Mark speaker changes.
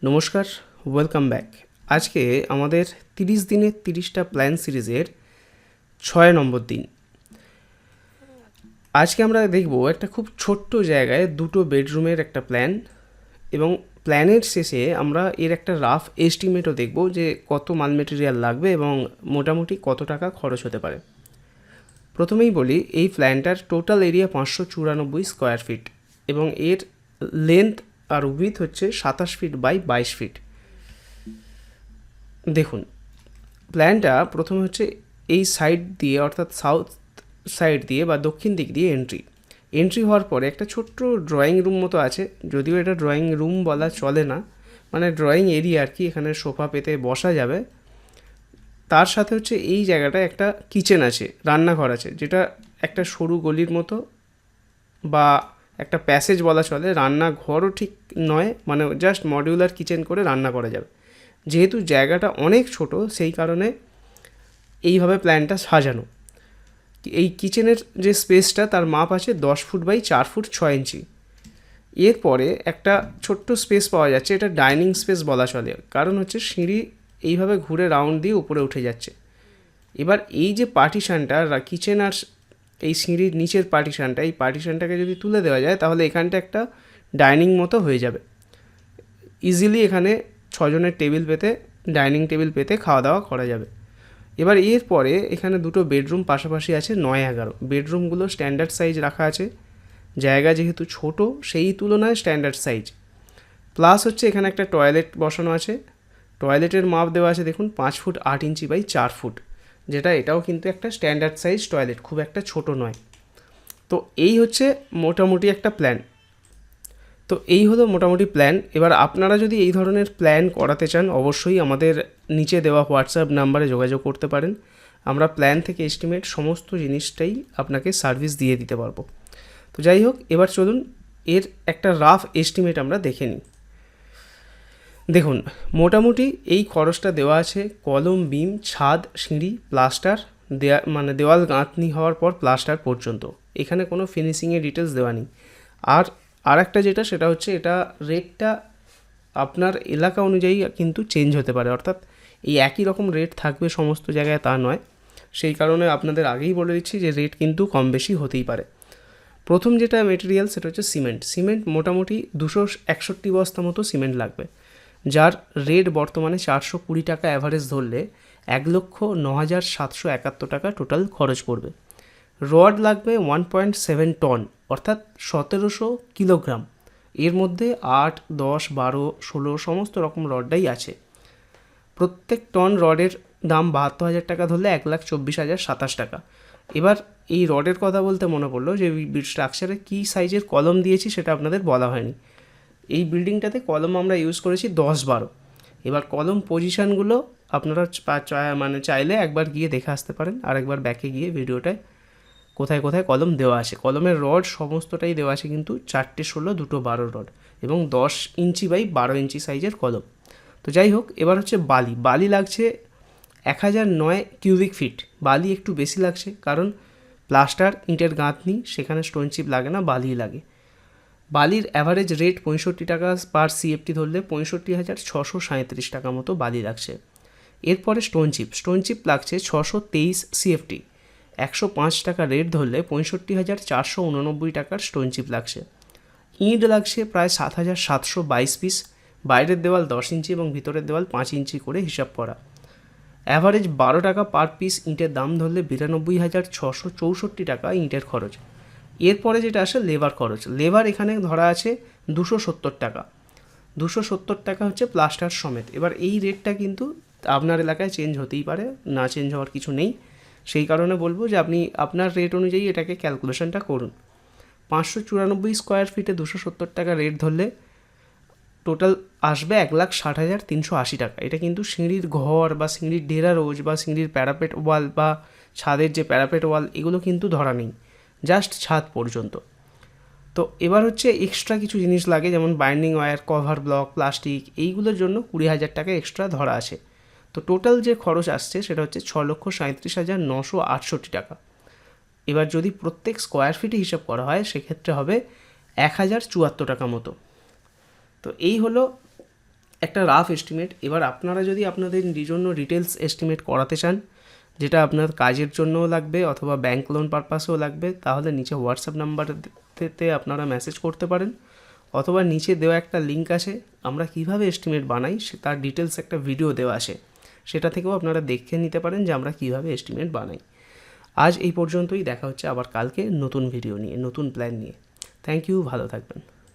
Speaker 1: নমস্কার, welcome back. আজকে আমাদের 30 দিনের 30টা প্ল্যান সিরিজের 6 নম্বর দিন। আজকে আমরা দেখব একটা খুব ছোট্ট জায়গায় 2টো বেডরুমের একটা প্ল্যান, এবং প্ল্যানের শেষে আমরা এর একটা রাফ এস্টিমেটও দেখব যে কত মাল মেটেরিয়াল লাগবে এবং মোটামুটি কত টাকা খরচ হতে পারে। প্রথমেই বলি, এই প্ল্যানটার টোটাল এরিয়া 594 স্কোয়ার ফিট এবং এর লেন্থ আর উইথ হচ্ছে 27 ফিট বাই 22 ফিট। দেখুন, প্ল্যানটা প্রথমে হচ্ছে এই সাইড দিয়ে, অর্থাৎ সাউথ সাইড দিয়ে বা দক্ষিণ দিক দিয়ে এন্ট্রি হওয়ার পরে একটা ছোট্ট ড্রয়িং রুম মতো আছে। যদিও এটা ড্রয়িং রুম বলা চলে না, মানে ড্রয়িং এরিয়া আর কি। এখানে সোফা পেতে বসা যাবে। তার সাথে হচ্ছে এই জায়গাটা একটা কিচেন আছে, রান্নাঘর আছে, যেটা একটা সরু গলির মতো বা একটা প্যাসেজ বলা চলে। রান্নাঘরও ঠিক নয়, মানে জাস্ট মডিউলার কিচেন করে রান্না করা যাবে। যেহেতু জায়গাটা অনেক ছোট, সেই কারণে এইভাবে প্ল্যানটা সাজানো। এই কিচেনের যে স্পেসটা, তার মাপ আছে 10 ফুট বাই 4 ফুট 6 ইঞ্চি। এরপরে একটা ছোট্ট স্পেস পাওয়া যাচ্ছে, এটা ডাইনিং স্পেস বলা চলে, কারণ হচ্ছে সিঁড়ি এইভাবে ঘুরে রাউন্ড দিয়ে উপরে উঠে যাচ্ছে। এবার এই যে পার্টিশানটা, কিচেন আর এই সিঁড়ির নিচের পার্টিশানটা, এই পার্টিশানটাকে যদি তুলে দেওয়া যায় তাহলে এখানটা একটা ডাইনিং মতো হয়ে যাবে। ইজিলি এখানে 6 জনের টেবিল পেতে, ডাইনিং টেবিল পেতে খাওয়া দাওয়া করা যাবে। এবার এরপরে এখানে 2টো বেডরুম পাশাপাশি আছে, 9-11। বেডরুমগুলো স্ট্যান্ডার্ড সাইজ রাখা আছে, জায়গা যেহেতু ছোট সেই তুলনায় স্ট্যান্ডার্ড সাইজ। প্লাস হচ্ছে এখানে একটা টয়লেট বসানো আছে। টয়লেটের মাপ দেওয়া আছে দেখুন 5 ফুট 8 ইঞ্চি বাই 4 ফুট, যেটা এটাও কিন্তু একটা স্ট্যান্ডার্ড সাইজ টয়লেট, খুব একটা ছোট নয়। তো এই হচ্ছে মোটামুটি একটা প্ল্যান। তো এই হলো মোটামুটি প্ল্যান। এবার আপনারা যদি এই ধরনের প্ল্যান করাতে চান, অবশ্যই আমাদের নিচে দেওয়া হোয়াটসঅ্যাপ নাম্বারে যোগাযোগ করতে পারেন। আমরা প্ল্যান থেকে এস্টিমেট সমস্ত জিনিসটাই আপনাকে সার্ভিস দিয়ে দিতে পারবো। তো যাই হোক, এবার চলুন এর একটা রাফ এস্টিমেট আমরা দেখে নিই। দেখুন, মোটামুটি এই খরচটা দেওয়া আছে কলম, বিম, ছাদ, সিঁড়ি, প্লাস্টার, দেওয়াল গাঁথনি হওয়ার পর প্লাস্টার পর্যন্ত। এখানে কোনো ফিনিশিংয়ের ডিটেলস দেওয়া নেই। আর একটা যেটা, সেটা হচ্ছে এটা রেটটা আপনার এলাকা অনুযায়ী কিন্তু চেঞ্জ হতে পারে, অর্থাৎ এই একই রকম রেট থাকবে সমস্ত জায়গায় তা নয়। সেই কারণে আপনাদের আগেই বলে দিচ্ছি যে রেট কিন্তু কম বেশি হতেই পারে। প্রথম যেটা মেটেরিয়াল, সেটা হচ্ছে সিমেন্ট মোটামুটি 261 বস্তা মতো সিমেন্ট লাগবে, যার রেট বর্তমানে 420 টাকা অ্যাভারেজ ধরলে 1,09,771 টাকা টোটাল খরচ পড়বে। রড লাগবে 1.7 টন, অর্থাৎ 1700 কিলোগ্রাম। এর মধ্যে 8, 10, 12, 16 সমস্ত রকম রডটাই আছে। প্রত্যেক টন রডের দাম 72,000 টাকা ধরলে 1,24,027 টাকা। এবার এই রডের কথা বলতে মনে পড়লো যে স্ট্রাকচারে কী সাইজের কলম দিয়েছি সেটা আপনাদের বলা হয়নি। এই বিল্ডিংটাতে কলম আমরা ইউজ করেছি 10-12। এবার কলম পজিশানগুলো আপনারা চাইলে একবার গিয়ে দেখে আসতে পারেন, আর একবার ব্যাকে গিয়ে ভিডিওটায় কোথায় কোথায় কলম দেওয়া আছে। কলমের রড সমস্তটাই দেওয়া আছে কিন্তু 4টে 16, 2টো 12 রড এবং 10 ইঞ্চি বাই 12 ইঞ্চি সাইজের কলম। তো যাই হোক, এবার হচ্ছে বালি লাগছে 1009 কিউবিক ফিট। বালি একটু বেশি লাগছে, কারণ প্লাস্টার, ইঁটের গাঁথনি, সেখানে স্টোন চিপ লাগে না, বালি লাগে। বালির অ্যাভারেজ রেট 65 টাকা পার সিএফটি ধরলে 65,637 টাকা মতো বালি লাগছে। এরপরে স্টোন চিপ লাগছে 623 সিএফটি, 105 টাকা রেট ধরলে 65,489 টাকার স্টোন চিপ লাগছে। ইঁট লাগছে প্রায় 7,722 পিস, বাইরের দেওয়াল 10 ইঞ্চি এবং ভিতরের দেওয়াল 5 ইঞ্চি করে হিসাব করা। অ্যাভারেজ 12 টাকা পার পিস ইঁটের দাম ধরলে 92,664 টাকা ইঁটের খরচ। এরপরে যেটা আসে লেবার খরচ। লেবার এখানে ধরা আছে 270 টাকা। 270 টাকা হচ্ছে প্লাস্টার সমেত। এবার এই রেটটা কিন্তু আপনার এলাকায় চেঞ্জ হতেই পারে, না চেঞ্জ হওয়ার কিছু নেই। সেই কারণে বলবো যে আপনি আপনার রেট অনুযায়ী এটাকে ক্যালকুলেশনটা করুন। 594 স্কোয়ার ফিটে 270 টাকা রেট ধরলে টোটাল আসবে 1,60,380 টাকা। এটা কিন্তু সিঁড়ির ঘর বা সিঁড়ির ডেরা রোজ বা সিঁড়ির প্যারাপেট ওয়াল বা ছাদের যে প্যারাপেট ওয়াল, এগুলো কিন্তু ধরা নেই, জাস্ট ছাদ পর্যন্ত। তো এবার হচ্ছে এক্সট্রা কিছু জিনিস লাগে, যেমন binding wire, cover block, plastic, এইগুলোর জন্য 20,000 টাকা এক্সট্রা ধরা আছে। তো টোটাল যে খরচ আসছে সেটা হচ্ছে 6,37,968 টাকা। এবার যদি প্রত্যেক স্কোয়ার ফিটে হিসাব করা হয় সেক্ষেত্রে হবে 1,074 টাকা মতো। তো এই হলো একটা একটা রাফ এস্টিমেট। এবার আপনারা যদি আপনাদের জন্য ডিটেলস এস্টিমেট করাতে চান, যেটা আপনার কাজের জন্যও লাগবে অথবা ব্যাংক লোন পারপাসেও লাগবে, তাহলে নিচে হোয়াটসঅ্যাপ নাম্বারতে আপনারা মেসেজ করতে পারেন, অথবা নিচে দেওয়া একটা লিঙ্ক আছে, আমরা কিভাবে এস্টিমেট বানাই তার ডিটেলস একটা ভিডিও দেওয়া আছে, সেটা থেকেও আপনারা দেখে নিতে পারেন যে আমরা কিভাবে এস্টিমেট বানাই। আজ এই পর্যন্তই, দেখা হচ্ছে আবার কালকে নতুন ভিডিও নিয়ে, নতুন প্ল্যান নিয়ে। থ্যাংক ইউ, ভালো থাকবেন।